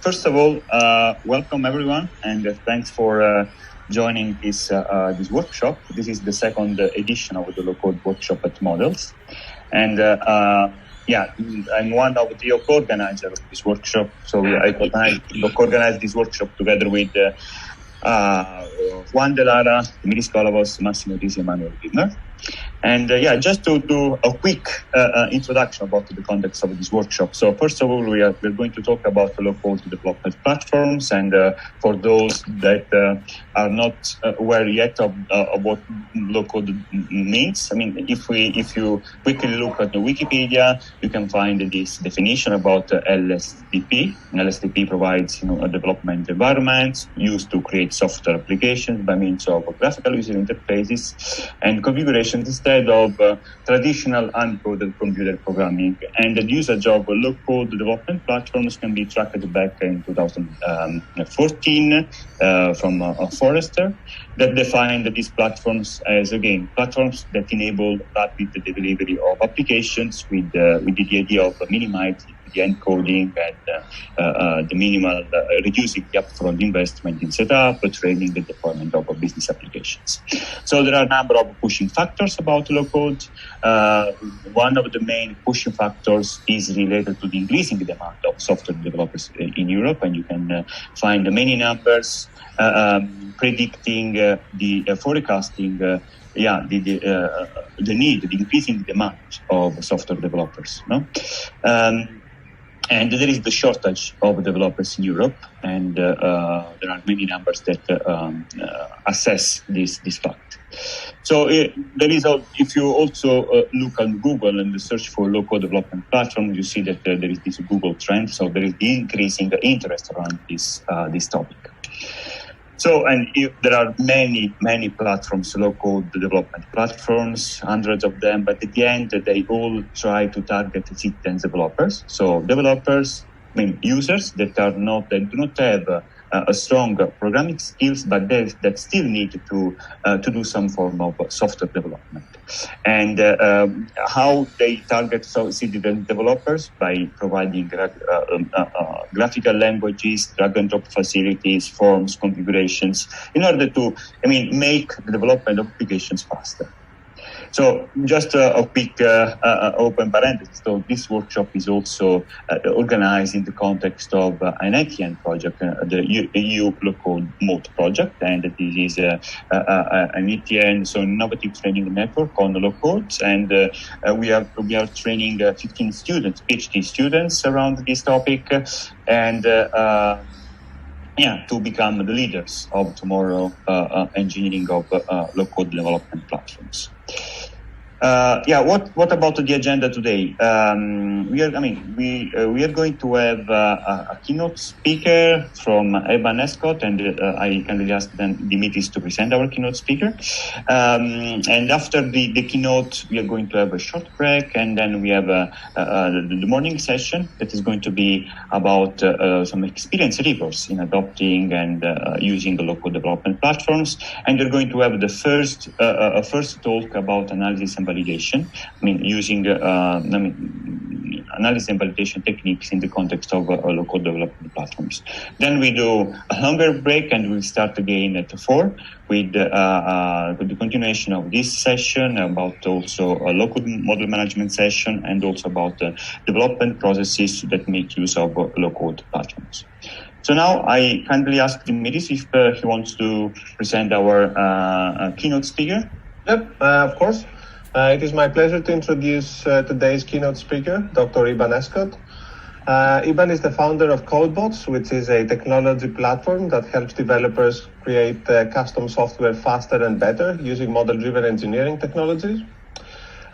first of all, welcome everyone, and thanks for joining this workshop. This is the second edition of the low-code workshop at Models, and I'm one of the co-organizers of this workshop. So I co-organized this workshop together with Juan De Lara, Emilis Kolovos, Massimo Risi, Emanuel Widner. And just to do a quick introduction about the context of this workshop. So first of all, we're going to talk about the low-code development platforms. And for those that are not aware yet of what low-code means, I mean, if you quickly look at the Wikipedia, you can find this definition about LSDP. LSDP provides a development environment used to create software applications by means of graphical user interfaces and configurations instead of traditional uncoded computer programming. And the usage of low-code development platforms can be tracked back in 2014 from Forrester, that defined these platforms as, again, platforms that enable rapid delivery of applications with the idea of minimizing the encoding and the minimal, reducing the upfront investment in setup, training, and deployment of business applications. So there are a number of pushing factors about low code. One of the main pushing factors is related to the increasing demand of software developers in Europe, and you can find many numbers predicting forecasting the need, the increasing demand of software developers. And there is the shortage of developers in Europe, and there are many numbers that assess this fact. So there is, if you also look on Google and search for low-code development platform, you see that there is this Google trend. So there is the increasing interest around this topic. So, and there are many platforms, low-code development platforms, hundreds of them, but at the end, they all try to target citizen developers. So developers, users that do not have a strong programming skills, but that still need to do some form of software development. And how they target citizen developers by providing graphical languages, drag and drop facilities, forms, configurations, in order to, make the development of applications faster. So just a quick open parenthesis. So this workshop is also organized in the context of an ETN project, the EU Low-Code Mode project, and this is an ETN, so innovative training network on low code, and we are training 15 students, PhD students, around this topic, and to become the leaders of tomorrow engineering of low-code development platforms. What about the agenda today? We are going to have a keynote speaker from Eban Escott, and I kindly ask Dimitris to present our keynote speaker. And after the keynote, we are going to have a short break, and then we have the morning session that is going to be about some experience reports in adopting and using the local development platforms. And we're going to have the first talk about analysis and validation. Using analysis and validation techniques in the context of local development platforms. Then we do a longer break, and we'll start again at 4 with the continuation of this session about also a local model management session, and also about development processes that make use of low-code platforms. So now I kindly ask Dimitris if he wants to present our keynote speaker. Yep, of course. It is my pleasure to introduce today's keynote speaker, Dr. Eban Escott. Eban is the founder of Codebots, which is a technology platform that helps developers create custom software faster and better using model-driven engineering technologies.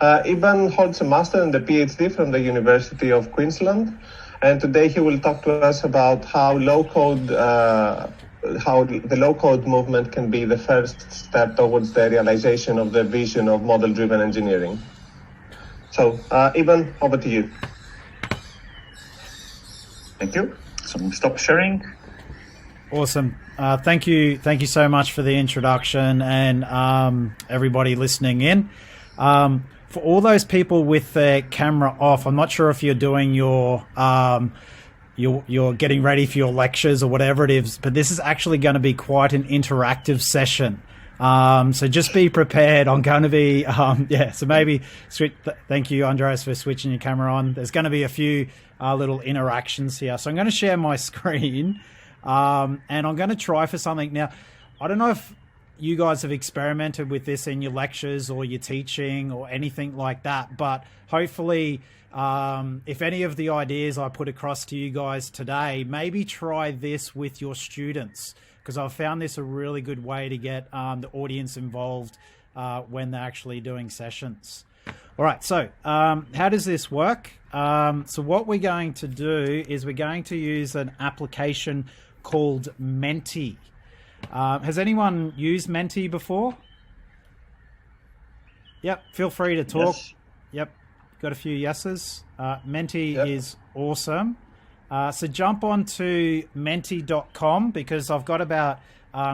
Eban holds a master and a PhD from the University of Queensland, and today he will talk to us about how the low-code movement can be the first step towards the realization of the vision of model-driven engineering. So, Eban, over to you. Thank you. So we'll stop sharing. Awesome. Thank you so much for the introduction, and everybody listening in. For all those people with their camera off, I'm not sure if you're doing your you're getting ready for your lectures or whatever it is, but this is actually going to be quite an interactive session. So just be prepared. I'm going to be, so maybe thank you, Andreas, for switching your camera on. There's going to be a few little interactions here. So I'm going to share my screen, and I'm going to try for something. Now, I don't know if you guys have experimented with this in your lectures or your teaching or anything like that, but hopefully, if any of the ideas I put across to you guys today, maybe try this with your students, because I've found this a really good way to get the audience involved when they're actually doing sessions. All right, so how does this work? So what we're going to do is we're going to use an application called Menti. Has anyone used Menti before? Yep, feel free to talk. Yes. Yep, got a few yeses. Menti is awesome. So jump on to menti.com, because I've got about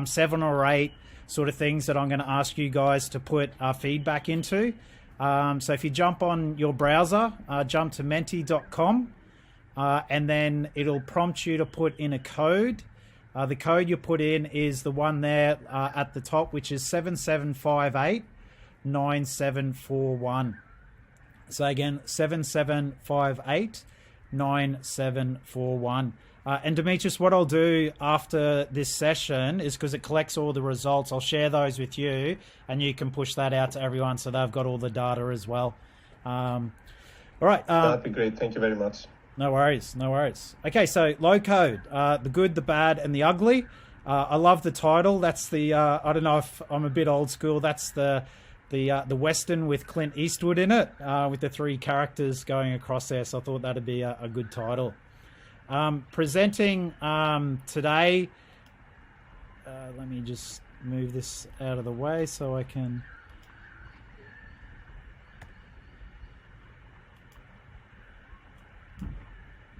7 or 8 sort of things that I'm going to ask you guys to put feedback into. So if you jump on your browser, jump to menti.com, and then it'll prompt you to put in a code. The code you put in is the one there at the top, which is 77589741. So again, 77589741. And Demetrius, what I'll do after this session is, because it collects all the results, I'll share those with you, and you can push that out to everyone so they've got all the data as well. All right. That'd be great. Thank you very much. No worries, no worries. Okay, so low code, the good, the bad, and the ugly. I love the title. That's the I don't know if I'm a bit old school. That's the Western with Clint Eastwood in it, with the 3 characters going across there. So I thought that'd be a good title. Presenting today. Let me just move this out of the way so I can.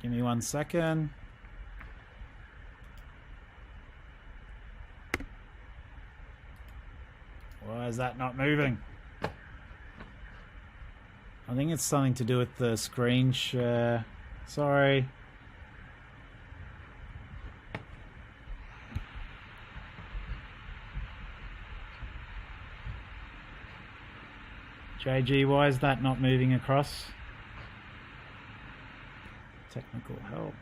Give me 1 second. Why is that not moving? I think it's something to do with the screen share. Sorry. JG, why is that not moving across? Technical help.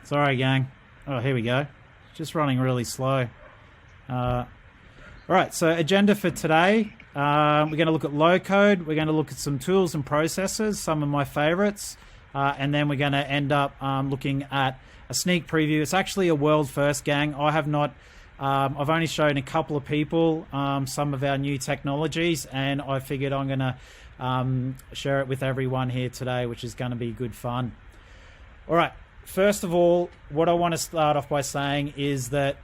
Sorry, gang. Oh, here we go. Just running really slow. All right, so agenda for today. We're going to look at low code. We're going to look at some tools and processes, some of my favorites. And then we're going to end up looking at a sneak preview. It's actually a world first, gang. I have not, I've only shown a couple of people some of our new technologies, and I figured I'm going to share it with everyone here today, which is going to be good fun. All right. First of all, what I want to start off by saying is that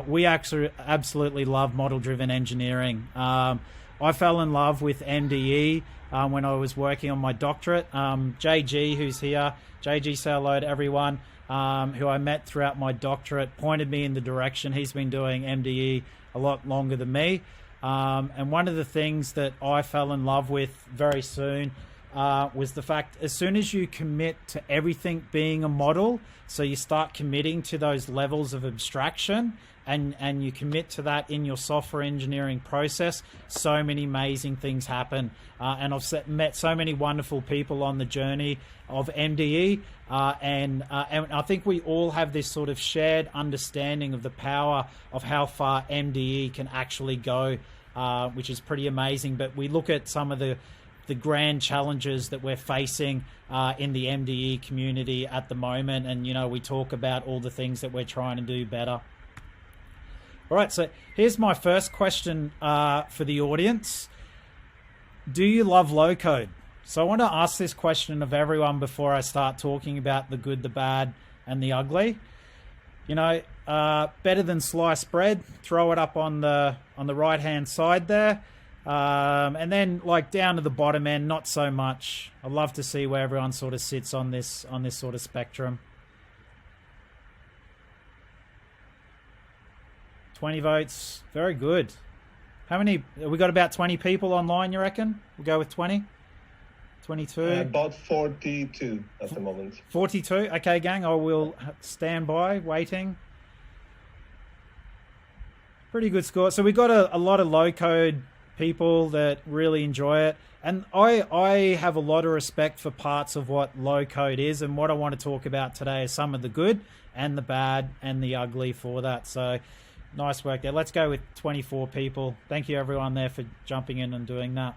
we actually absolutely love model-driven engineering. I fell in love with MDE when I was working on my doctorate. JG, who's here, JG, say hello to everyone, who I met throughout my doctorate, pointed me in the direction. He's been doing MDE a lot longer than me. And one of the things that I fell in love with very soon was the fact, as soon as you commit to everything being a model, so you start committing to those levels of abstraction, and you commit to that in your software engineering process, so many amazing things happen. And I've met so many wonderful people on the journey of MDE, and I think we all have this sort of shared understanding of the power of how far MDE can actually go, which is pretty amazing. But we look at some of the grand challenges that we're facing in the MDE community at the moment, and we talk about all the things that we're trying to do better. All right, so here's my first question for the audience. Do you love low code? So I want to ask this question of everyone before I start talking about the good, the bad, and the ugly. Better than sliced bread. Throw it up on the right hand side there. And then like down to the bottom end, not so much. I'd love to see where everyone sort of sits on this sort of spectrum. 20 votes. Very good. How many? We got about 20 people online, you reckon? We'll go with 20? 22? About 42 at the moment. 42? Okay, gang. I will stand by, waiting. Pretty good score. So we got a lot of low-code people that really enjoy it. And I have a lot of respect for parts of what low-code is. And what I want to talk about today is some of the good and the bad and the ugly for that. So nice work there. Let's go with 24 people. Thank you, everyone there, for jumping in and doing that.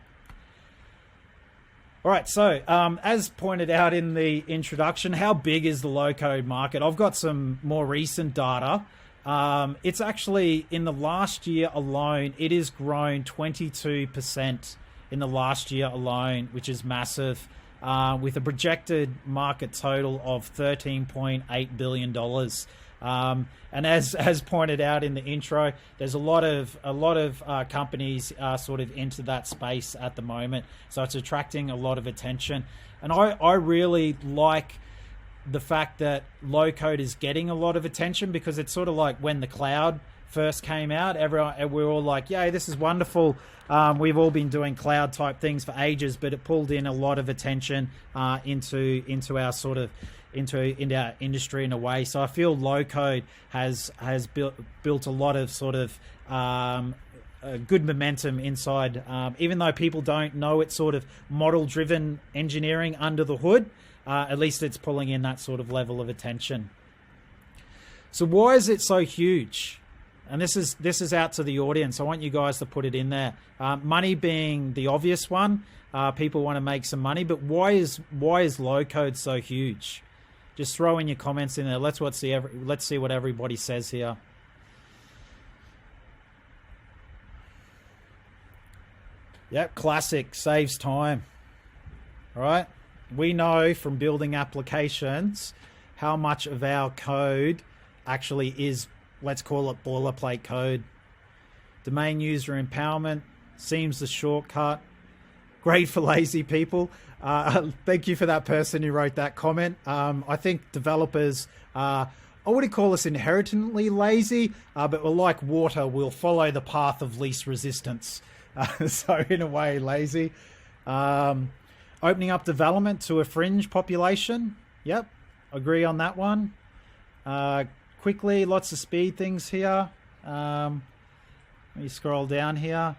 All right, so as pointed out in the introduction, how big is the low-code market? I've got some more recent data. It's actually, in the last year alone, it has grown 22% in the last year alone, which is massive, with a projected market total of $13.8 billion. And as pointed out in the intro, there's a lot of companies sort of into that space at the moment, so it's attracting a lot of attention. And I really like the fact that low code is getting a lot of attention, because it's sort of like when the cloud first came out, we're all like, yay, this is wonderful. We've all been doing cloud type things for ages, but it pulled in a lot of attention into our sort of into our industry in a way. So I feel low code has built a lot of sort of good momentum inside, even though people don't know it's sort of model driven engineering under the hood. At least it's pulling in that sort of level of attention. So why is it so huge? And this is out to the audience. I want you guys to put it in there. Money being the obvious one. People want to make some money, but why is low code so huge? Just throw in your comments in there. Let's see what everybody says here. Yep, classic, saves time. All right. We know from building applications how much of our code actually is, let's call it boilerplate code. Domain user empowerment seems the shortcut. Great for lazy people. Thank you for that person who wrote that comment. I think developers, I wouldn't call us inherently lazy, but we're like water. We'll follow the path of least resistance. So in a way, lazy. Opening up development to a fringe population. Yep, agree on that one. Quickly, lots of speed things here. Let me scroll down here.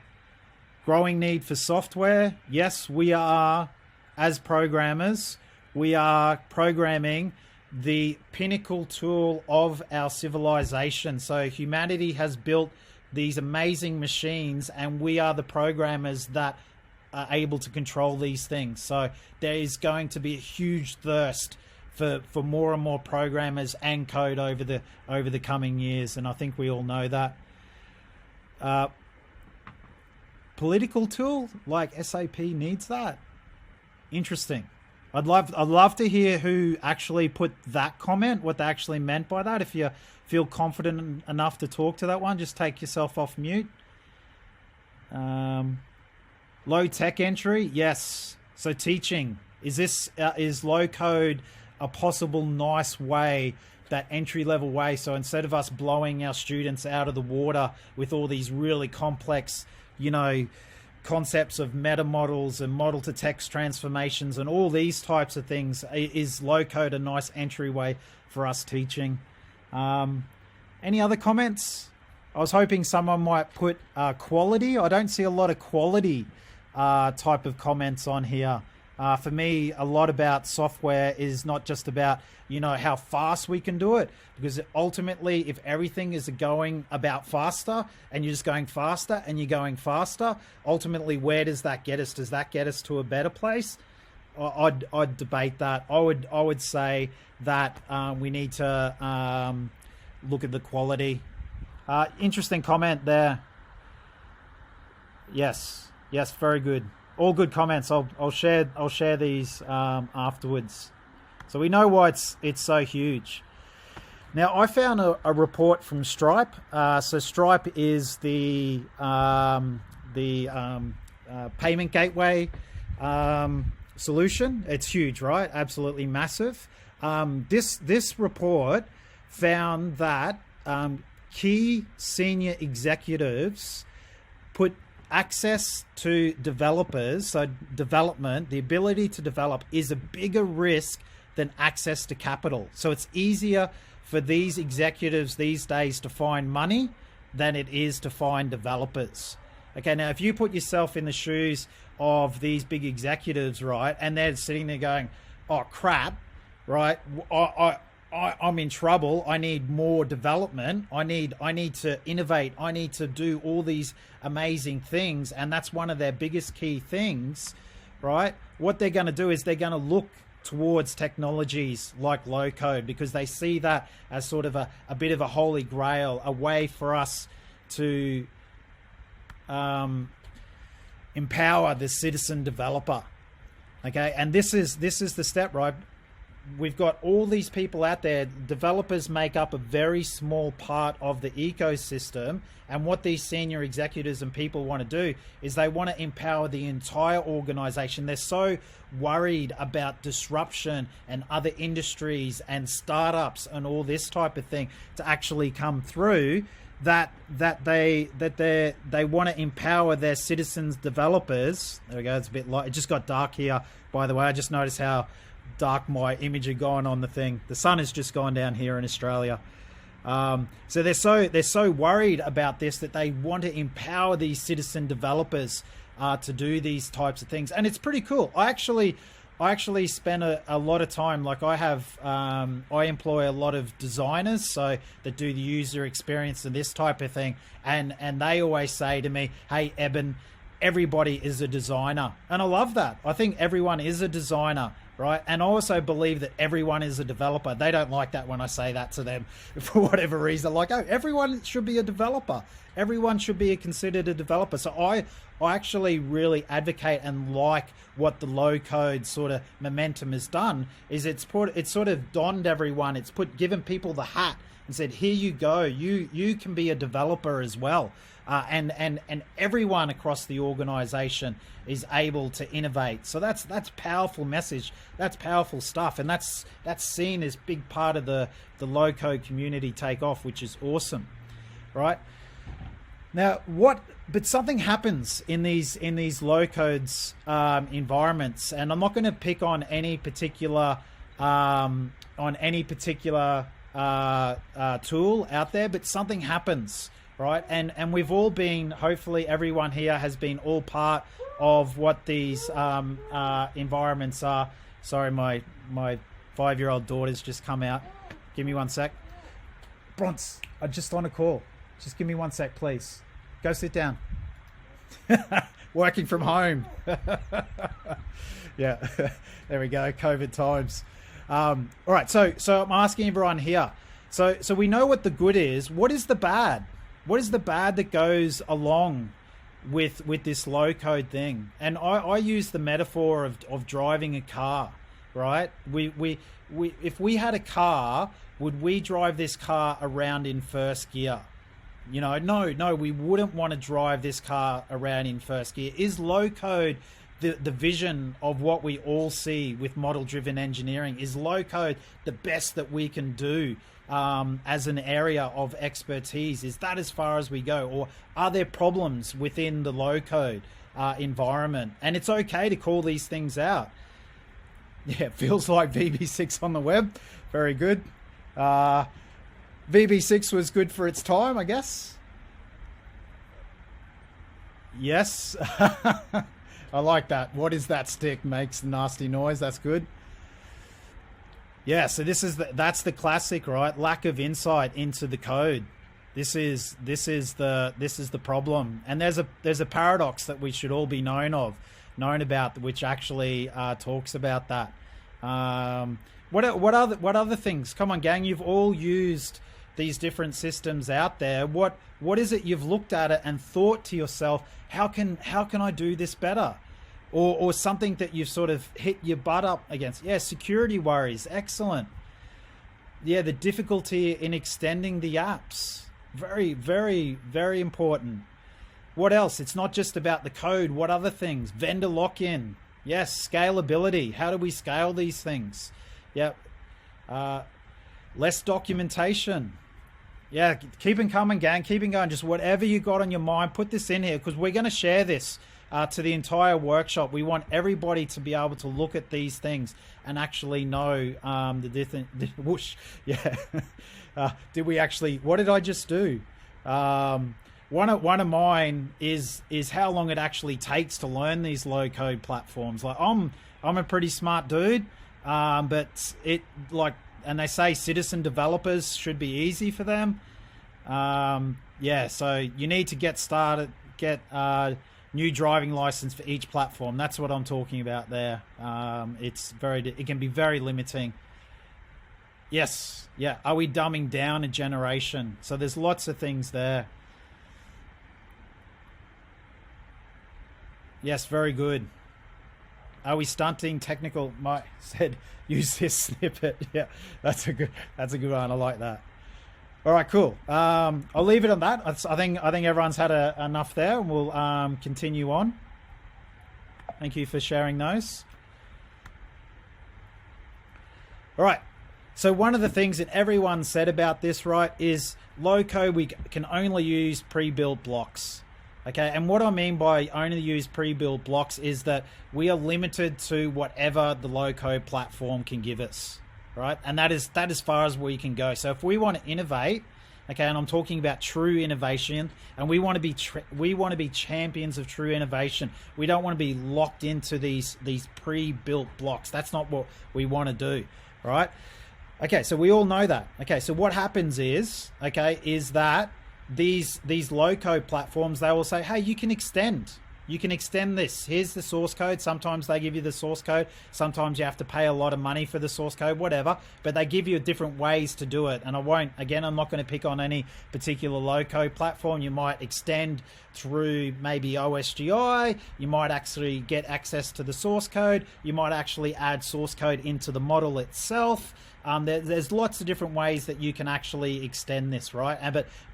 Growing need for software. Yes, we are, as programmers, we are programming the pinnacle tool of our civilization. So humanity has built these amazing machines, and we are the programmers that are able to control these things. So there is going to be a huge thirst for more and more programmers and code over the coming years, and I think we all know that. Political tool like SAP needs that. Interesting. I'd love to hear who actually put that comment, what they actually meant by that. If you feel confident enough to talk to that one, just take yourself off mute. Low tech entry, yes. So teaching, is low code a possible nice way, that entry level way? So instead of us blowing our students out of the water with all these really complex, concepts of meta models and model to text transformations and all these types of things, is low code a nice entryway for us teaching? Any other comments? I was hoping someone might put quality. I don't see a lot of quality type of comments on here. For me, a lot about software is not just about, how fast we can do it, because ultimately, if everything is going about faster and you're just going faster and you're going faster, ultimately, where does that get us? Does that get us to a better place? I'd debate that. I would say that we need to look at the quality. Interesting comment there. Yes, very good. All good comments. I'll share these afterwards. So we know why it's so huge. Now I found a report from Stripe. So Stripe is the payment gateway solution. It's huge, right? Absolutely massive. This report found that key senior executives put access to developers, so development, the ability to develop, is a bigger risk than access to capital. So it's easier for these executives these days to find money than it is to find developers. Okay, now if you put yourself in the shoes of these big executives, right, and they're sitting there going, oh crap, right, I'm in trouble. I need more development. I need to innovate. I need to do all these amazing things. And that's one of their biggest key things, right? What they're going to do is they're going to look towards technologies like low code, because they see that as sort of a bit of a holy grail, a way for us to empower the citizen developer. Okay, and this is the step, right? We've got all these people out there. Developers make up a very small part of the ecosystem, and what these senior executives and people want to do is they want to empower the entire organization. They're so worried about disruption and other industries and startups and all this type of thing to actually come through that they want to empower their citizens developers. There we go. It's a bit light. It just got dark here, by the way. I just noticed how dark my image had gone on the thing. The sun has just gone down here in Australia. So they're so worried about this that they want to empower these citizen developers to do these types of things, and it's pretty cool. I actually spend a lot of time, like I employ a lot of designers, so that do the user experience and this type of thing, and they always say to me, hey Eben, everybody is a designer, and I love that. I think everyone is a designer, right? And I also believe that everyone is a developer. They don't like that when I say that to them for whatever reason. Like, oh, everyone should be a developer. Everyone should be considered a developer. So I actually really advocate and like what the low code sort of momentum has done is it's sort of donned everyone. It's given people the hat and said, here you go. You can be a developer as well. And everyone across the organization is able to innovate. So that's powerful message. That's powerful stuff. And that's seen as big part of the low code community take off, which is awesome. Right? Now, but something happens in these low codes environments, and I'm not going to pick on any particular tool out there, but something happens. Right, and we've all been, hopefully everyone here has been all part of what these environments are. Sorry, my 5-year-old daughter's just come out. Give me 1 sec. Bronze, I'm just on a call. Just give me 1 sec, please. Go sit down. Working from home. Yeah, there we go. COVID times. All right, so I'm asking everyone here. So we know what the good is. What is the bad? What is the bad that goes along with this low code thing? And I use the metaphor of driving a car, right? We if we had a car, would we drive this car around in first gear? You know, no, we wouldn't want to drive this car around in first gear. Is low code the vision of what we all see with model driven engineering? Is low code the best that we can do as an area of expertise? Is that as far as we go, or are there problems within the low code environment? And it's okay to call these things out. Yeah, it feels like VB6 on the web. Very good. VB6 was good for its time, I guess. Yes. I like that. What is that stick? Makes a nasty noise. That's good. Yeah, so that's the classic, right? Lack of insight into the code. This is the problem. And there's a paradox that we should all be known about, which actually talks about that. What other things? Come on, gang, you've all used these different systems out there. What is it you've looked at it and thought to yourself, how can I do this better? Or something that you've sort of hit your butt up against. Yeah, security worries. Excellent. Yeah, the difficulty in extending the apps. Very, very, very important. What else? It's not just about the code. What other things? Vendor lock-in. Yes, scalability. How do we scale these things? Yep. Less documentation. Yeah, keep it coming, gang. Keep it going. Just whatever you got on your mind, put this in here because we're going to share this to the entire workshop. We want everybody to be able to look at these things and actually know the different. Whoosh, yeah. Did we actually? What did I just do? One of mine is how long it actually takes to learn these low code platforms. Like I'm a pretty smart dude, but it like. And they say citizen developers should be easy for them. Yeah, so you need to get started, get new driving license for each platform. That's what I'm talking about there. It can be very limiting. Yes, yeah. Are we dumbing down a generation? So there's lots of things there. Yes, very good. Are we stunting technical? Mike said, use this snippet. Yeah, that's a good one. I like that. All right, cool. I'll leave it on that. I think everyone's had enough there. We'll continue on. Thank you for sharing those. All right. So one of the things that everyone said about this, right, is low code, we can only use pre-built blocks. Okay, and what I mean by only use pre-built blocks is that we are limited to whatever the low-code platform can give us, right? And that is as far as we can go. So if we want to innovate, okay, and I'm talking about true innovation, and we want to be champions of true innovation. We don't want to be locked into these pre-built blocks. That's not what we want to do, right? Okay, so we all know that. Okay, so what happens is that these low-code platforms, they will say, hey, you can extend this. Here's the source code. Sometimes they give you the source code. Sometimes you have to pay a lot of money for the source code, whatever. But they give you different ways to do it. And I'm not going to pick on any particular low-code platform. You might extend through maybe OSGI. You might actually get access to the source code. You might actually add source code into the model itself. There's lots of different ways that you can actually extend this, right?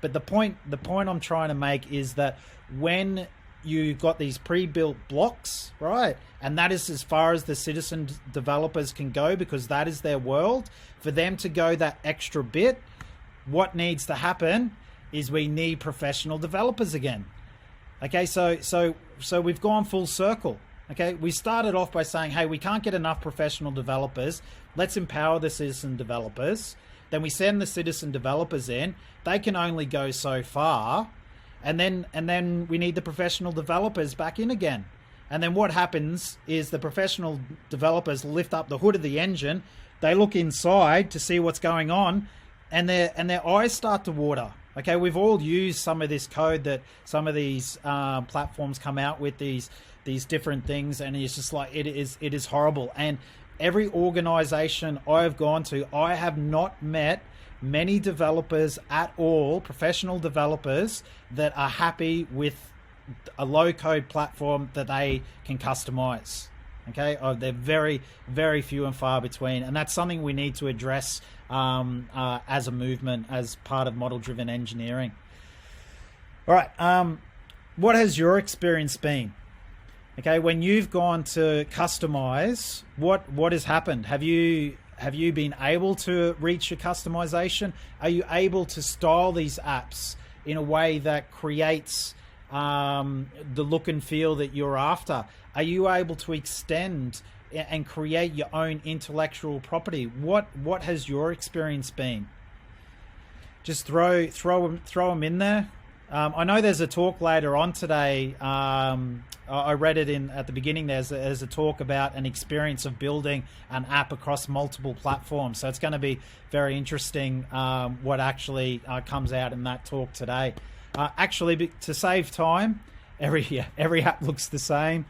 But the point I'm trying to make is that when you got these pre-built blocks, right, and that is as far as the citizen developers can go because that is their world. For them to go that extra bit, what needs to happen is we need professional developers again. Okay, so we've gone full circle. Okay, we started off by saying, hey, we can't get enough professional developers. Let's empower the citizen developers. Then we send the citizen developers in. They can only go so far. And then we need the professional developers back in again. And then what happens is the professional developers lift up the hood of the engine. They look inside to see what's going on, and their eyes start to water. Okay, we've all used some of this code that some of these platforms come out with, these different things, and it's just like it is horrible. And every organization I've gone to, I have not met many developers at all, professional developers, that are happy with a low-code platform that they can customize. Okay, they're very, very few and far between, and that's something we need to address as a movement, as part of model-driven engineering. All right, what has your experience been? Okay, when you've gone to customize, what has happened? Have you been able to reach your customization? Are you able to style these apps in a way that creates the look and feel that you're after? Are you able to extend and create your own intellectual property? What has your experience been? Just throw them in there. I know there's a talk later on today. I read it at the beginning. There's a talk about an experience of building an app across multiple platforms. So it's going to be very interesting what actually comes out in that talk today. Actually, to save time, every app looks the same.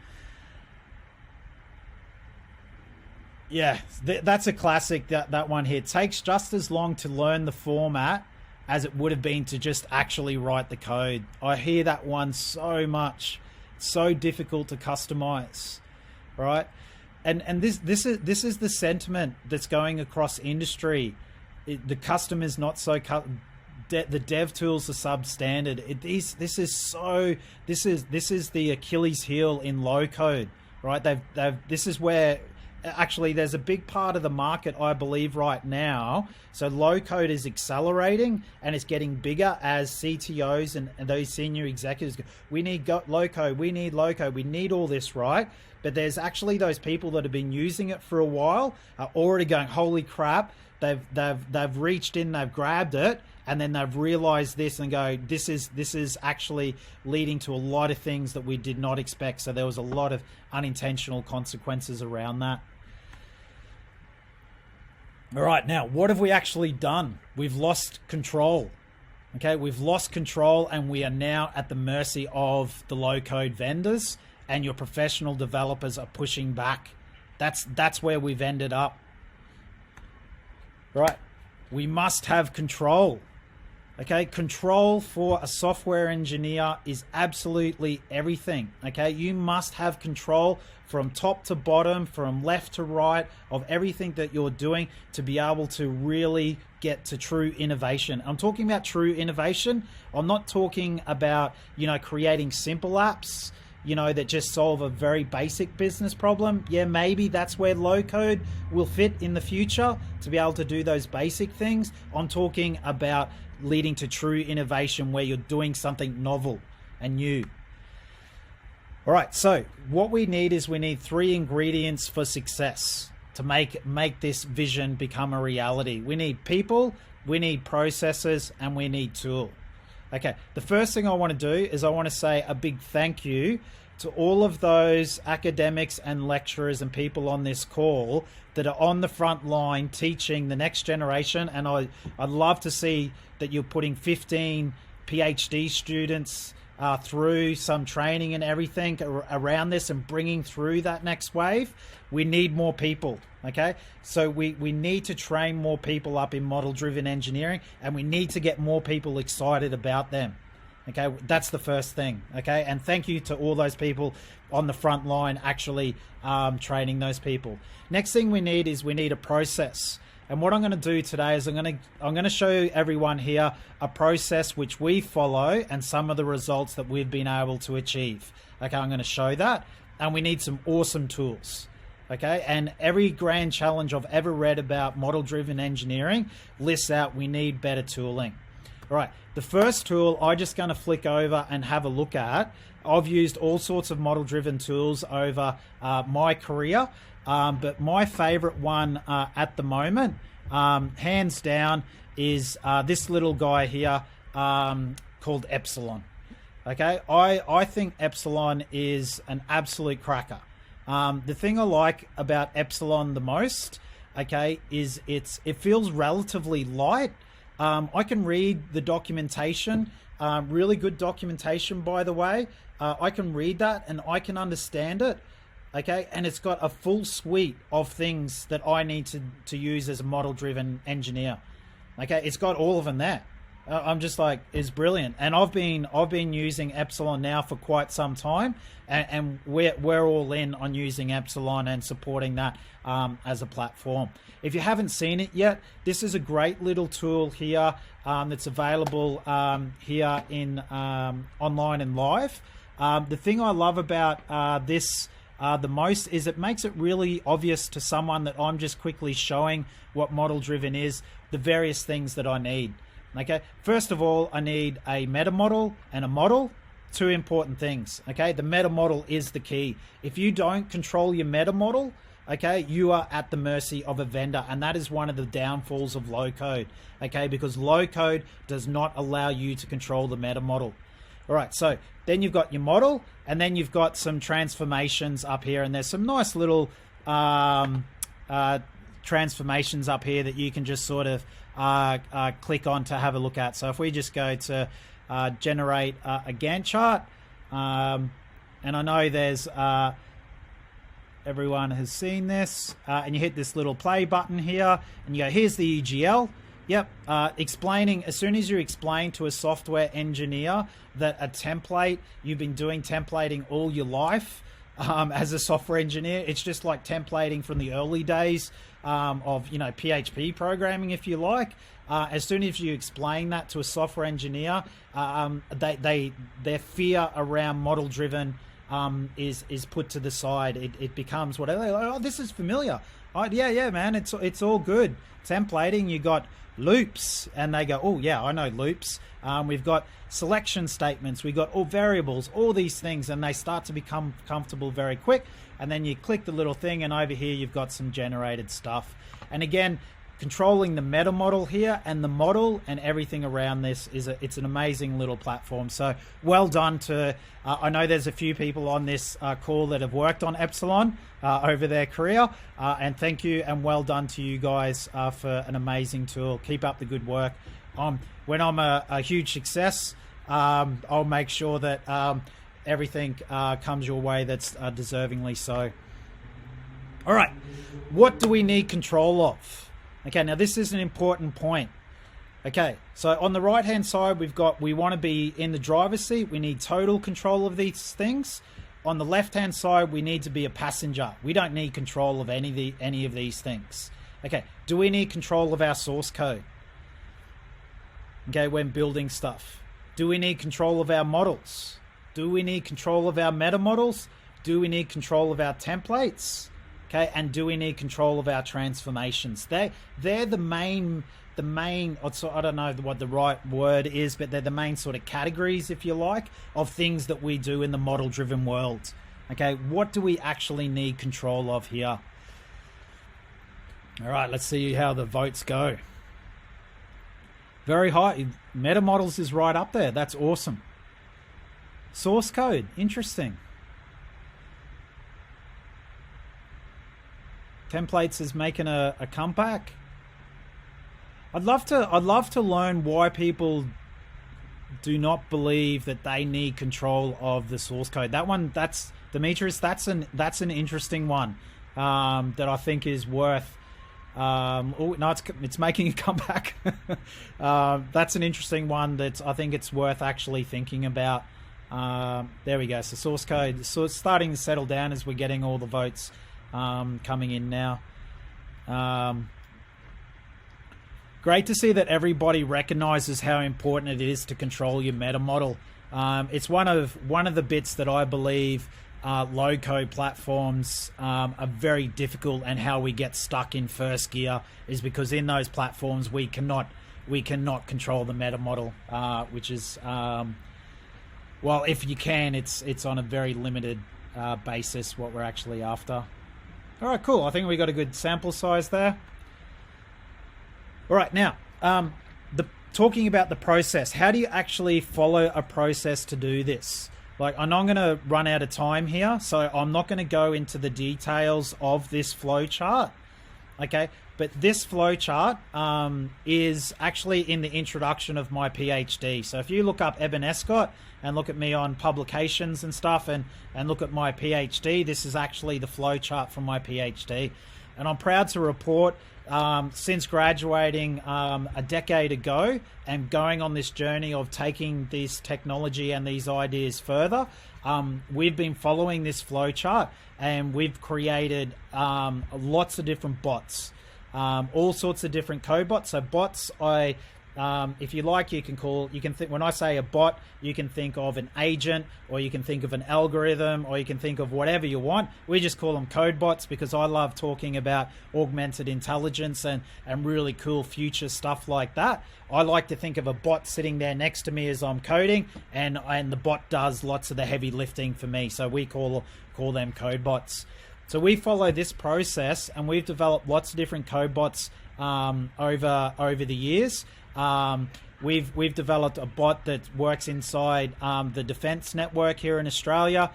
Yeah, that's a classic. That one here takes just as long to learn the format as it would have been to just actually write the code. I hear that one so much. It's so difficult to customize, right? And this is the sentiment that's going across industry. The custom is not so the dev tools are substandard. This is the Achilles heel in low code, right? This is where actually, there's a big part of the market, I believe, right now. So low code is accelerating and it's getting bigger as CTOs and those senior executives go, we need low code, we need low code, we need all this, right? But there's actually those people that have been using it for a while are already going, holy crap, they've reached in, they've grabbed it, and then they've realized this and go, this is actually leading to a lot of things that we did not expect. So there was a lot of unintentional consequences around that. All right, now what have we actually done? We've lost control. Okay, we've lost control and we are now at the mercy of the low code vendors, and your professional developers are pushing back. That's where we've ended up. Right, we must have control. Okay, control for a software engineer is absolutely everything. Okay, you must have control from top to bottom, from left to right, of everything that you're doing to be able to really get to true innovation. I'm talking about true innovation. I'm not talking about, creating simple apps, that just solve a very basic business problem. Yeah, maybe that's where low code will fit in the future, to be able to do those basic things. I'm talking about leading to true innovation where you're doing something novel and new. All right, so what we need is we need 3 ingredients for success to make this vision become a reality. We need people, we need processes, and we need tool. Okay, the first thing I want to do is I want to say a big thank you to all of those academics and lecturers and people on this call that are on the front line teaching the next generation. And I'd love to see that you're putting 15 PhD students through some training and everything around this and bringing through that next wave. We need more people, okay? So we need to train more people up in model-driven engineering, and we need to get more people excited about them, okay? That's the first thing, okay? And thank you to all those people on the front line actually training those people. Next thing we need is we need a process. And what I'm going to do today is I'm going to show everyone here a process which we follow and some of the results that we've been able to achieve. Okay, I'm going to show that, and we need some awesome tools. Okay, and every grand challenge I've ever read about model-driven engineering lists out we need better tooling. All right, the first tool I'm just going to flick over and have a look at. I've used all sorts of model-driven tools over my career. But my favorite one at the moment, hands down, is this little guy here called Epsilon. Okay, I think Epsilon is an absolute cracker. The thing I like about Epsilon the most, okay, is it feels relatively light. I can read the documentation, really good documentation, by the way. I can read that and I can understand it. Okay, and it's got a full suite of things that I need to use as a model-driven engineer. Okay, it's got all of them there. I'm just like, it's brilliant. And I've been using Epsilon now for quite some time, and we're all in on using Epsilon and supporting that as a platform. If you haven't seen it yet, this is a great little tool here that's available here in online and live. The thing I love about this the most is it makes it really obvious to someone that I'm just quickly showing what model-driven is, the various things that I need. Okay, first of all, I need a meta model and a model. 2 important things. Okay, the meta model is the key. If you don't control your meta model, okay, you are at the mercy of a vendor, and that is one of the downfalls of low code. Okay, because low code does not allow you to control the meta model. All right, so then you've got your model, and then you've got some transformations up here, and there's some nice little transformations up here that you can just sort of click on to have a look at. So if we just go to generate a Gantt chart, and I know there's everyone has seen this, and you hit this little play button here, and you go, here's the EGL. Yep, explaining, as soon as you explain to a software engineer that a template, you've been doing templating all your life as a software engineer, it's just like templating from the early days of PHP programming, if you like. As soon as you explain that to a software engineer, their fear around model-driven is put to the side. It becomes whatever. Oh, this is familiar. Oh, yeah, man. It's all good. Templating. You got loops, and they go, oh yeah, I know loops. We've got selection statements. We got all variables, all these things, and they start to become comfortable very quick. And then you click the little thing, and over here you've got some generated stuff. And again, controlling the meta model here and the model and everything around this it's an amazing little platform. So well done to I know there's a few people on this call that have worked on Epsilon over their career, and thank you and well done to you guys for an amazing tool. Keep up the good work. When I'm a huge success, I'll make sure that everything comes your way that's deservingly so. All right, what do we need control of? Okay, now this is an important point. Okay, so on the right-hand side, we want to be in the driver's seat. We need total control of these things. On the left-hand side, we need to be a passenger. We don't need control of any of these things. Okay, do we need control of our source code? Okay, when building stuff. Do we need control of our models? Do we need control of our meta models? Do we need control of our templates? Okay, and do we need control of our transformations? They're the main, so I don't know what the right word is, but they're the main sort of categories, if you like, of things that we do in the model-driven world. Okay, what do we actually need control of here? All right, let's see how the votes go. Very high. Meta models is right up there. That's awesome. Source code, interesting. Templates is making a comeback. I'd love to learn why people do not believe that they need control of the source code. That's Demetrius. That's an interesting one that I think is worth. Oh no, it's making a comeback. That's an interesting one that I think it's worth actually thinking about. There we go. So source code. So it's starting to settle down as we're getting all the votes coming in now. Great to see that everybody recognizes how important it is to control your meta model. It's one of the bits that I believe low code platforms are very difficult, and how we get stuck in first gear is because in those platforms we cannot control the meta model, which is well, if you can, it's on a very limited basis what we're actually after. All right, cool. I think we got a good sample size there. All right, now, talking about the process, how do you actually follow a process to do this? Like, I know I'm going to run out of time here, so I'm not going to go into the details of this flow chart, okay? But this flow chart is actually in the introduction of my PhD. So if you look up Eben Escott and look at me on publications and stuff and look at my PhD, this is actually the flow chart from my PhD. And I'm proud to report, since graduating a decade ago and going on this journey of taking this technology and these ideas further, we've been following this flow chart, and we've created lots of different bots, all sorts of different Codebots. So bots, if you like, you can think, when I say a bot, you can think of an agent, or you can think of an algorithm, or you can think of whatever you want. We just call them Codebots because I love talking about augmented intelligence and really cool future stuff like that. I like to think of a bot sitting there next to me as I'm coding, and the bot does lots of the heavy lifting for me. So we call them Codebots. So we follow this process, and we've developed lots of different Codebots over the years. We've developed a bot that works inside the defense network here in Australia.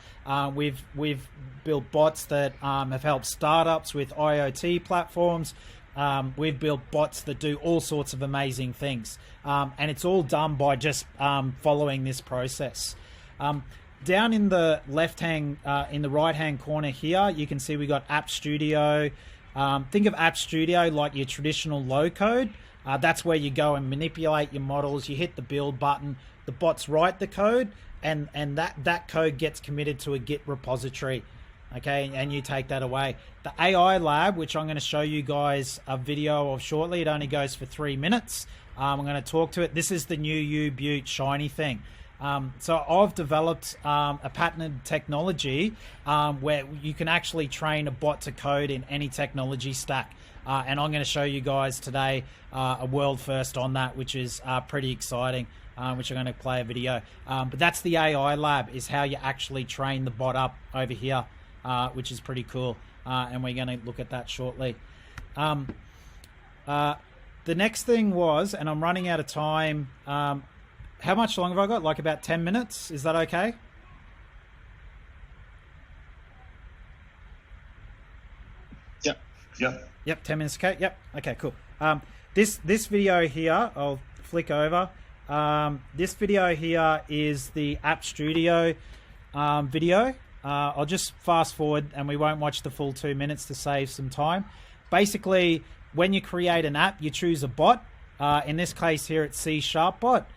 We've built bots that have helped startups with IoT platforms. We've built bots that do all sorts of amazing things, and it's all done by just following this process. Down in the in the right-hand corner here, you can see we got App Studio. Think of App Studio like your traditional low code. That's where you go and manipulate your models. You hit the build button, the bots write the code, and that code gets committed to a Git repository. Okay, and you take that away. The AI lab, which I'm going to show you guys a video of shortly, it only goes for 3 minutes. I'm going to talk to it. This is the new U Butte shiny thing. So I've developed a patented technology where you can actually train a bot to code in any technology stack. And I'm going to show you guys today a world first on that, which is pretty exciting, which I'm going to play a video. But that's the AI lab, is how you actually train the bot up over here, which is pretty cool. And we're going to look at that shortly. The next thing was, and I'm running out of time, how much longer have I got? Like about 10 minutes? Is that okay? Yep, 10 minutes, okay? Yep, okay, cool. This video here, I'll flick over. This video here is the App Studio video. I'll just fast forward and we won't watch the full 2 minutes to save some time. Basically, when you create an app, you choose a bot. In this case here, it's C# bot.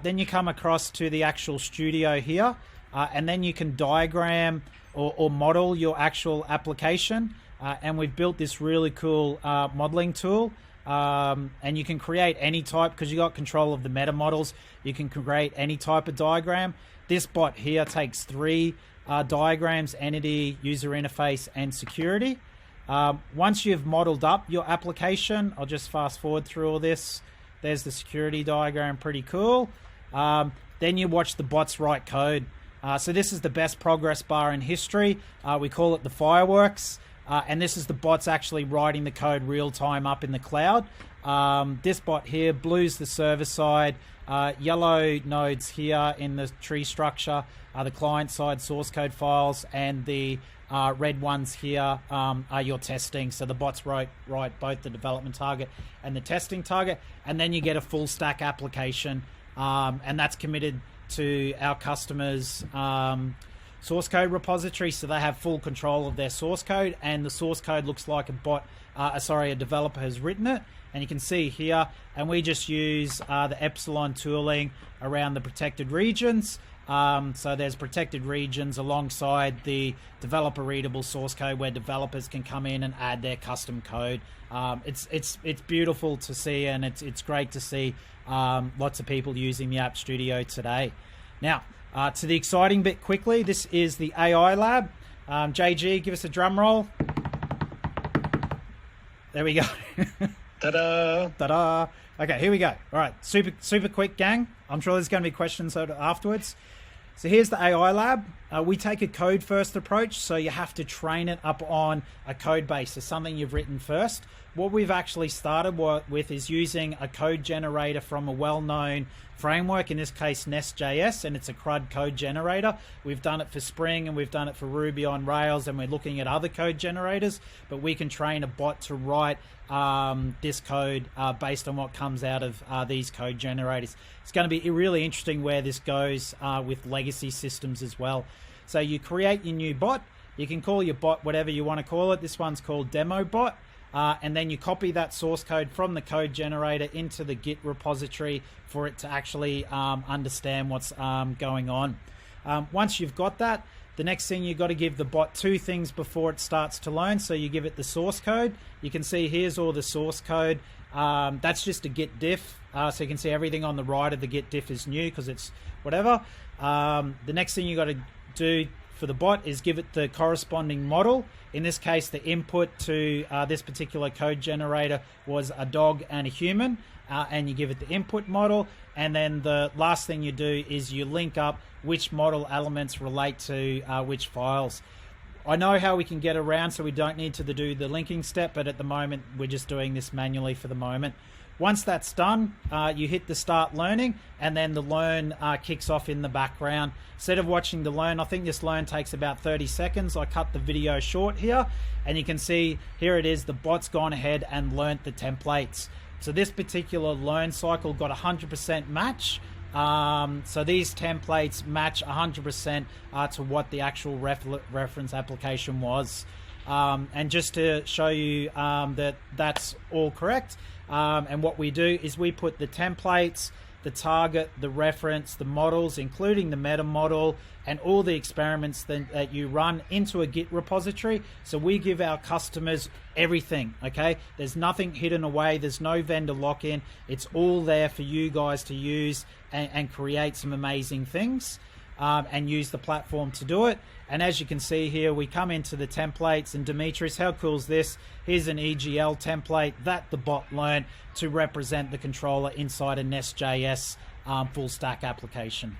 Then you come across to the actual studio here, and then you can diagram or model your actual application. And we've built this really cool modeling tool. And you can create any type, because you got control of the meta models. You can create any type of diagram. This bot here takes 3 diagrams: entity, user interface, and security. Once you've modeled up your application, I'll just fast forward through all this. There's the security diagram, pretty cool. Then you watch the bots write code. So this is the best progress bar in history. We call it the fireworks. And this is the bots actually writing the code real time up in the cloud. This bot here, blue's the server side. Yellow nodes here in the tree structure are the client side source code files, and the red ones here are your testing. So the bots write both the development target and the testing target, and then you get a full stack application, and that's committed to our customers' source code repository, so they have full control of their source code, and the source code looks like a developer has written it. And you can see here, and we just use the Epsilon tooling around the protected regions. So there's protected regions alongside the developer readable source code where developers can come in and add their custom code. It's beautiful to see, and it's great to see lots of people using the App Studio today. Now, to the exciting bit quickly, this is the AI lab. JG, give us a drum roll. There we go. Ta-da! Ta-da! Okay, here we go. All right, super quick, gang. I'm sure there's going to be questions afterwards. So here's the AI lab. We take a code first approach, so you have to train it up on a code base, so something you've written first. What we've actually started with is using a code generator from a well-known framework, in this case Nest.js, and it's a CRUD code generator. We've done it for Spring and we've done it for Ruby on Rails, and we're looking at other code generators, but we can train a bot to write this code based on what comes out of these code generators. It's going to be really interesting where this goes with legacy systems as well. So you create your new bot. You can call your bot whatever you want to call it. This one's called demo bot. And then you copy that source code from the code generator into the Git repository for it to actually understand what's going on. Once you've got that, the next thing you've got to give the bot 2 things before it starts to learn. So you give it the source code. You can see here's all the source code. That's just a Git diff. So you can see everything on the right of the Git diff is new because it's whatever. The next thing you got to do for the bot is give it the corresponding model. In this case, the input to this particular code generator was a dog and a human, and you give it the input model. And then the last thing you do is you link up which model elements relate to which files. I know how we can get around, so we don't need to do the linking step, but at the moment we're just doing this manually for the moment. Once that's done, you hit the start learning, and then the learn kicks off in the background. Instead of watching the learn, I think this learn takes about 30 seconds. I cut the video short here, and you can see here it is. The bot's gone ahead and learnt the templates. So this particular learn cycle got 100% match. So these templates match 100% to what the actual reference application was. And just to show you that that's all correct, and what we do is we put the templates the target, the reference, the models, including the meta model, and all the experiments that you run into a Git repository. So we give our customers everything, okay? There's nothing hidden away. There's no vendor lock-in. It's all there for you guys to use and create some amazing things. And use the platform to do it. And as you can see here, we come into the templates, and Demetrius, how cool is this? Here's an EGL template that the bot learned to represent the controller inside a Nest.js full stack application.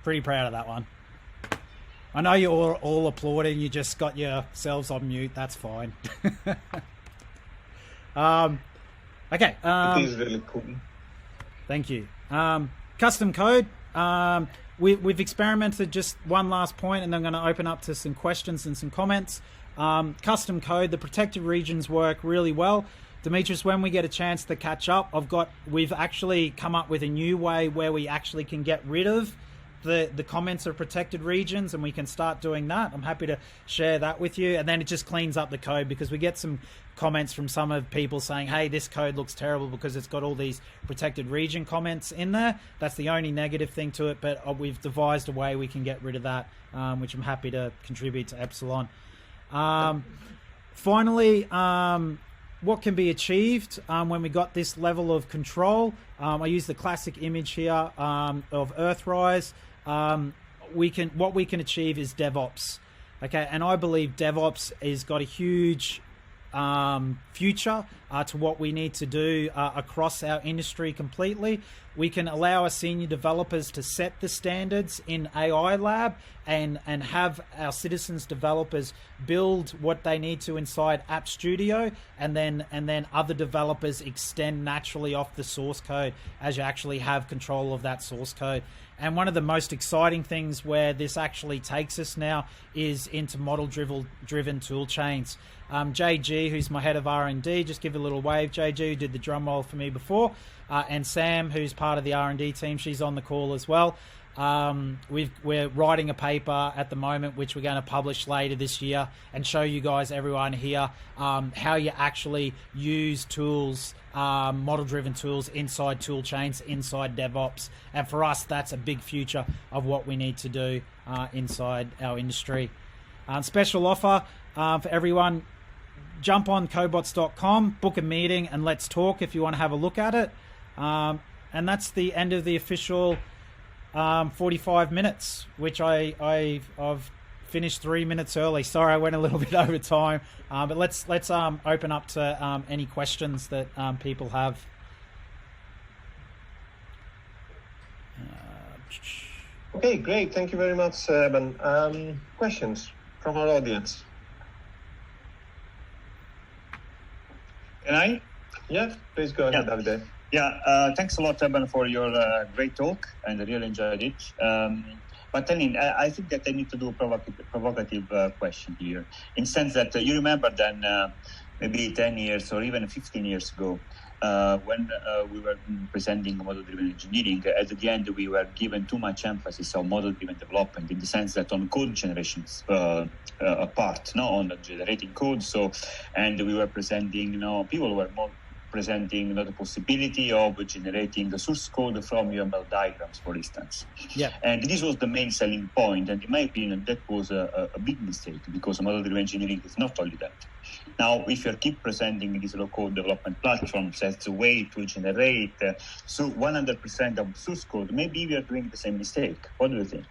Pretty proud of that one. I know you're all applauding, you just got yourselves on mute, that's fine. Okay. It is really cool. Thank you. Custom code. We've experimented, just one last point, and then I'm going to open up to some questions and some comments. Custom code, the protected regions work really well. Demetrius, when we get a chance to catch up, we've actually come up with a new way where we actually can get rid of the comments of protected regions, and we can start doing that. I'm happy to share that with you, and then it just cleans up the code, because we get some comments from some of people saying, hey, this code looks terrible because it's got all these protected region comments in there. That's the only negative thing to it, but we've devised a way we can get rid of that, which I'm happy to contribute to Epsilon. Finally, what can be achieved when we got this level of control? I use the classic image here of Earthrise. What we can achieve is DevOps. Okay, and I believe DevOps has got a huge future to what we need to do across our industry completely. We can allow our senior developers to set the standards in AI Lab and have our citizens developers build what they need to inside App Studio, and then other developers extend naturally off the source code as you actually have control of that source code. And one of the most exciting things where this actually takes us now is into model-driven tool chains. JG, who's my head of R&D, just give a little wave. JG, who did the drum roll for me before, and Sam, who's part of the R&D team, she's on the call as well. We're writing a paper at the moment, which we're going to publish later this year, and show you guys, everyone here, how you actually use tools, model-driven tools inside tool chains, inside DevOps. And for us, that's a big future of what we need to do inside our industry. Special offer for everyone. Jump on codebots.com, book a meeting, and let's talk if you want to have a look at it. And that's the end of the official 45 minutes, which I've finished 3 minutes early. Sorry, I went a little bit over time, but let's open up to any questions that people have. Okay, great. Thank you very much, Ben. Questions from our audience? Can I? Yeah, please go ahead, Davide. Yeah, thanks a lot, Eben, for your great talk, and I really enjoyed it. But I think that I need to do a provocative question here, in the sense that you remember then maybe 10 years or even 15 years ago, when we were presenting model-driven engineering, at the end we were given too much emphasis on model-driven development, in the sense that on code generations part, on generating code. So, and we were presenting, people were more presenting the possibility of generating the source code from UML diagrams, for instance. Yeah. And this was the main selling point. And in my opinion, that was a big mistake, because model-driven engineering is not only that. Now, if you keep presenting these low-code development platforms as a way to generate 100% of source code, maybe we are doing the same mistake. What do you think?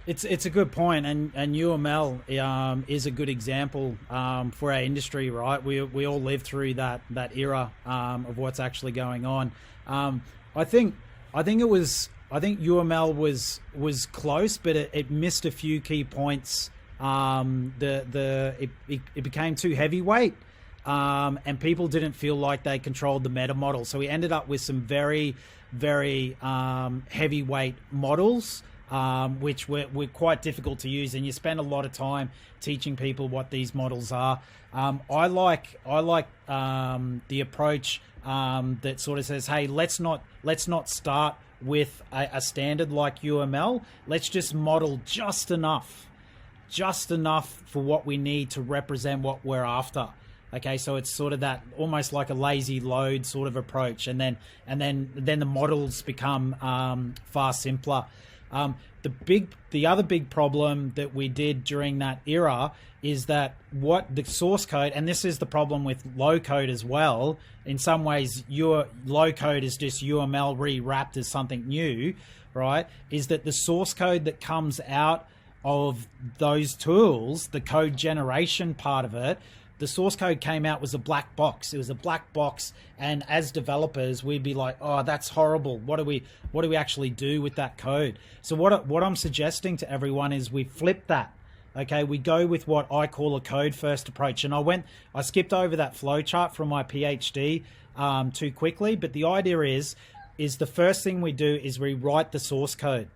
It's a good point, and UML is a good example for our industry, right? We all lived through that era of what's actually going on. I think UML was close, but it missed a few key points. It became too heavyweight, and people didn't feel like they controlled the meta model. So we ended up with some very, very heavyweight models, which were quite difficult to use, and you spend a lot of time teaching people what these models are. I like the approach that sort of says, hey, let's not start with a standard like UML. Let's just model just enough for what we need to represent what we're after. Okay, so it's sort of that almost like a lazy load sort of approach, and then the models become far simpler. The other big problem that we did during that era is that what the source code, and this is the problem with low code as well. In some ways, your low code is just UML rewrapped as something new, right? Is that the source code that comes out of those tools, the code generation part of it, the source code came out was a black box. It was a black box, and as developers, we'd be like, "Oh, that's horrible. What do we actually do with that code?" So what I'm suggesting to everyone is we flip that. Okay, we go with what I call a code first approach, and I skipped over that flowchart from my PhD too quickly, but the idea is the first thing we do is we write the source code.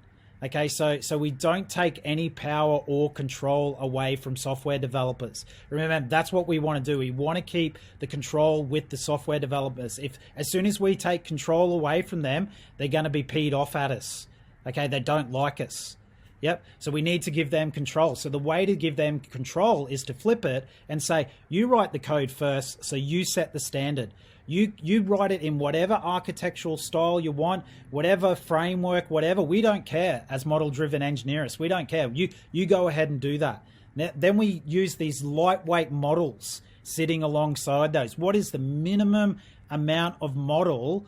Okay, so we don't take any power or control away from software developers. Remember, that's what we want to do. We want to keep the control with the software developers. As soon as we take control away from them, they're going to be peed off at us. Okay, they don't like us. Yep. So we need to give them control. So the way to give them control is to flip it and say, you write the code first, so you set the standard. You write it in whatever architectural style you want, whatever framework, whatever. We don't care as model-driven engineers. We don't care. You go ahead and do that. Then we use these lightweight models sitting alongside those. What is the minimum amount of model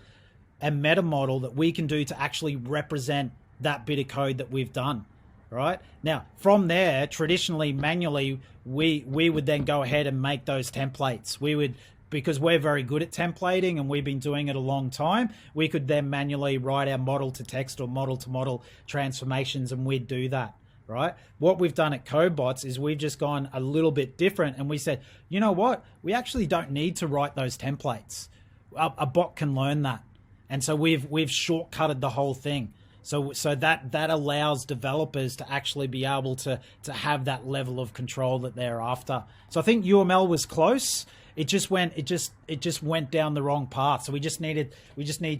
and meta model that we can do to actually represent that bit of code that we've done? Right? Now, from there, traditionally, manually, we would then go ahead and make those templates. We would, because we're very good at templating and we've been doing it a long time, we could then manually write our model to text or model to model transformations, and we'd do that, right? What we've done at Codebots is we've just gone a little bit different, and we said, you know what? We actually don't need to write those templates. A bot can learn that. And so we've shortcutted the whole thing. So that allows developers to actually be able to have that level of control that they're after. So I think UML was close. It just went down the wrong path. So we just need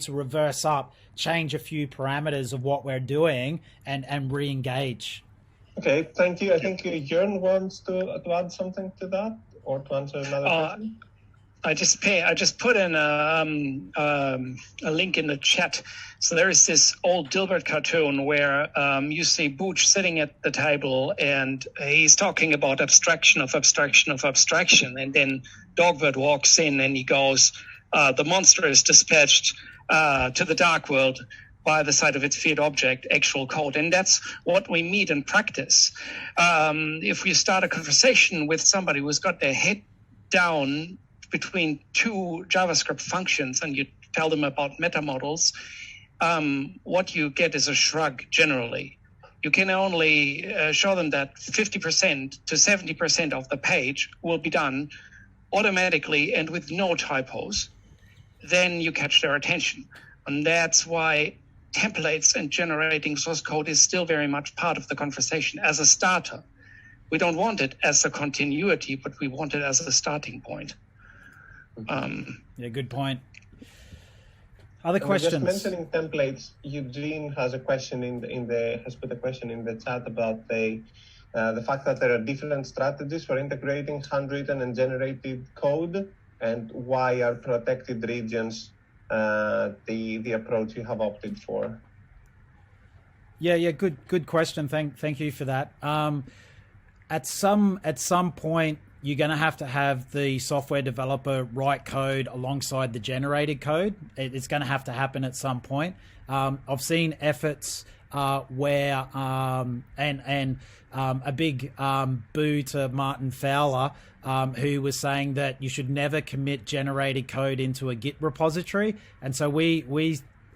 to reverse up, change a few parameters of what we're doing, and re-engage. Okay, thank you. I think Jörn wants to add something to that or to answer another question. I just put in a link in the chat. So there is this old Dilbert cartoon where you see Booch sitting at the table, and he's talking about abstraction of abstraction of abstraction. And then Dogword walks in and he goes, the monster is dispatched to the dark world by the side of its field object, actual code. And that's what we meet in practice. If we start a conversation with somebody who's got their head down between two JavaScript functions and you tell them about meta models, what you get is a shrug generally. You can only show them that 50% to 70% of the page will be done automatically and with no typos. Then you catch their attention. And that's why templates and generating source code is still very much part of the conversation as a starter. We don't want it as a continuity, but we want it as a starting point. Yeah, good point. Other questions? Just mentioning templates, Eugene has a question has put a question in the chat about the fact that there are different strategies for integrating handwritten and generated code, and why are protected regions the approach you have opted for? Yeah, good question. Thank you for that. At some point, you're going to have the software developer write code alongside the generated code. It's going to have to happen at some point. I've seen efforts where a big boo to Martin Fowler, who was saying that you should never commit generated code into a Git repository. And so we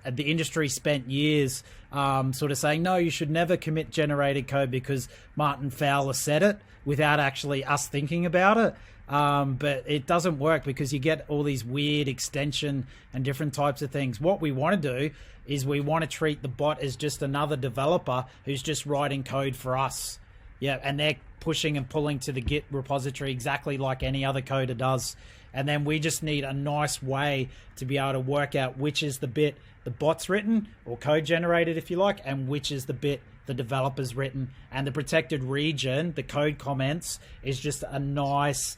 the industry spent years sort of saying, no, you should never commit generated code because Martin Fowler said it, without actually us thinking about it. But it doesn't work because you get all these weird extension and different types of things. What we want to do is we want to treat the bot as just another developer who's just writing code for us. Yeah, and they're pushing and pulling to the Git repository exactly like any other coder does. And then we just need a nice way to be able to work out which is the bit the bot's written or code generated, if you like, and which is the bit the developer's written. And the protected region, the code comments, is just a nice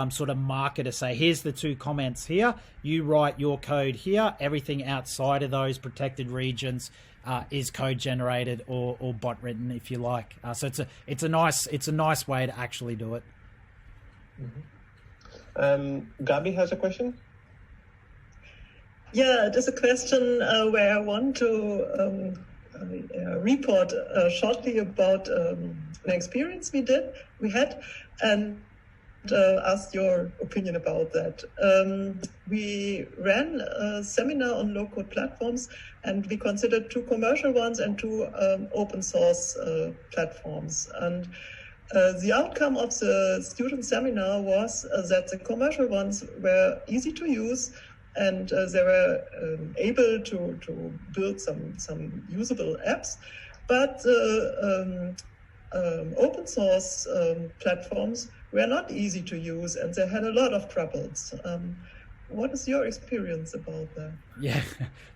sort of marker to say, here's the 2 comments here, you write your code here, everything outside of those protected regions is code generated or bot written, if you like. So it's a nice way to actually do it. Gabi has a question. Yeah, it is a question where I want to report shortly about an experience we had, and ask your opinion about that. We ran a seminar on low-code platforms, and we considered 2 commercial ones and 2 open source platforms. And the outcome of the student seminar was that the commercial ones were easy to use, and they were able to build some usable apps. But open source platforms were not easy to use, and they had a lot of troubles. What is your experience about that? Yeah,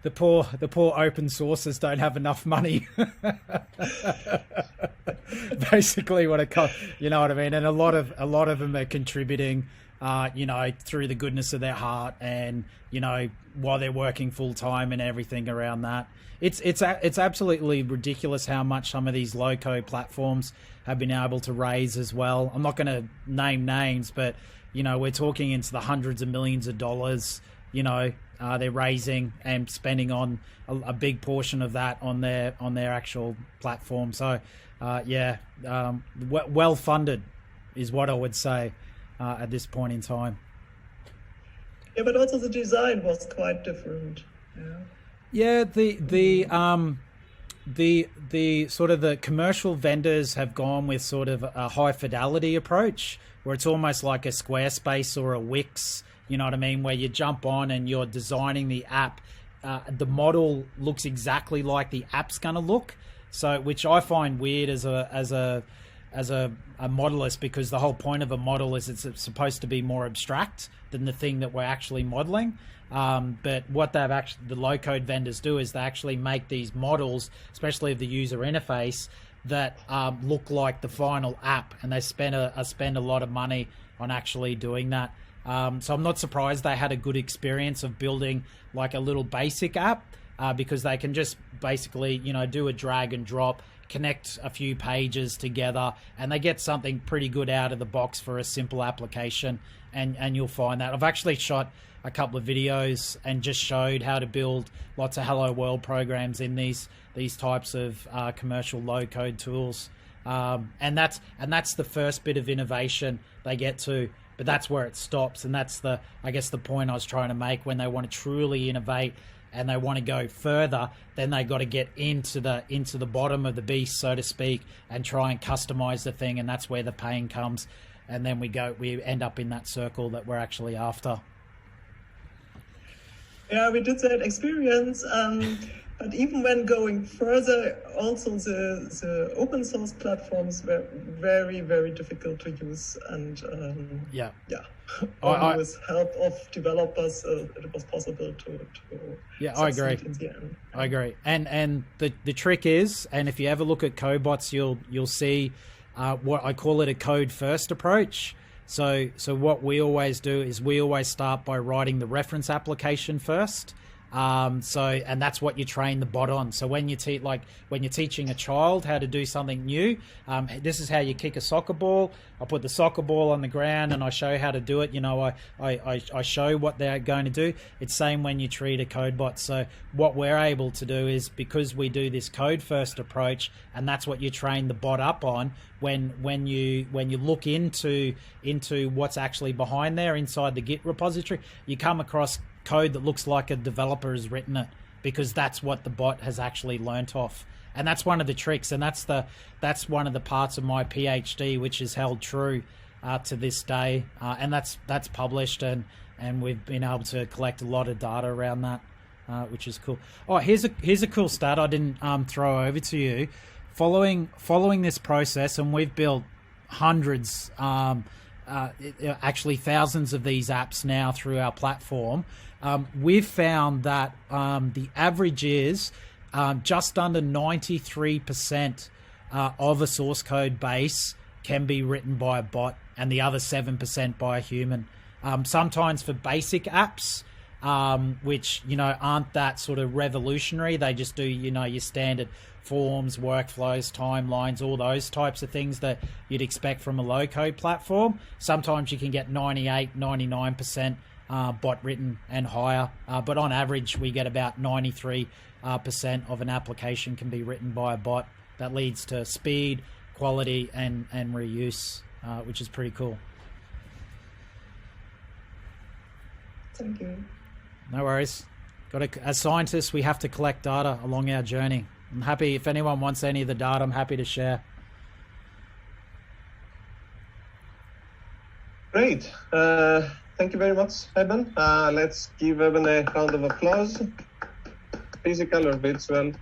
the poor open sources don't have enough money. Basically, what it costs, you know what I mean. And a lot of them are contributing, through the goodness of their heart, and while they're working full time and everything around that. It's absolutely ridiculous how much some of these low code platforms have been able to raise as well. I'm not going to name names, but we're talking into the hundreds of millions of dollars. They're raising and spending on a big portion of that on their actual platform. So, well funded is what I would say at this point in time. Yeah, but also the design was quite different. Yeah, the sort of the commercial vendors have gone with sort of a high fidelity approach, where it's almost like a Squarespace or a Wix, you know what I mean, where you jump on and you're designing the app. The model looks exactly like the app's going to look, so which I find weird as a modelist, because the whole point of a model is it's supposed to be more abstract than the thing that we're actually modeling. But what the low-code vendors do is they actually make these models, especially of the user interface, that look like the final app, and they spend a lot of money on actually doing that. So I'm not surprised they had a good experience of building like a little basic app, because they can just basically do a drag and drop, connect a few pages together, and they get something pretty good out of the box for a simple application. And you'll find that I've actually shot a couple of videos and just showed how to build lots of Hello World programs in these types of commercial low code tools. And that's the first bit of innovation they get to, but that's where it stops. And that's the point I was trying to make. When they want to truly innovate and they want to go further, then they got to get into the bottom of the beast, so to speak, and try and customize the thing. And that's where the pain comes. And then we end up in that circle that we're actually after. Yeah, we did that experience. But even when going further, also the open source platforms were very, very difficult to use. And only with help of developers, it was possible to I agree. in the end. I agree. And the trick is, and if you ever look at Codebots, you'll see what I call it a code first approach. So what we always do is we always start by writing the reference application first. And that's what you train the bot on. So when you're teaching a child how to do something new, this is how you kick a soccer ball. I put the soccer ball on the ground and I show how to do it. I show what they're going to do. It's same when you treat a Codebot. So what we're able to do is, because we do this code first approach, and that's what you train the bot up on. When you look into what's actually behind there inside the Git repository, you come across code that looks like a developer has written it, because that's what the bot has actually learnt off. And that's one of the tricks, and that's one of the parts of my PhD which is held true to this day, and that's published, and we've been able to collect a lot of data around that, which is cool. Oh, here's a cool stat I didn't throw over to you. Following this process, and we've built hundreds, actually thousands of these apps now through our platform. We've found that the average is just under 93% of a source code base can be written by a bot and the other 7% by a human. Sometimes for basic apps, which, aren't that sort of revolutionary, they just do, your standard forms, workflows, timelines, all those types of things that you'd expect from a low-code platform. Sometimes you can get 98, 99% bot written and higher, but on average we get about 93% of an application can be written by a bot. That leads to speed, quality, and reuse, which is pretty cool. Thank you. No worries. As scientists, we have to collect data along our journey. I'm happy if anyone wants any of the data, I'm happy to share. Great. Thank you very much, Eben. Let's give Eben a round of applause, physical or virtual.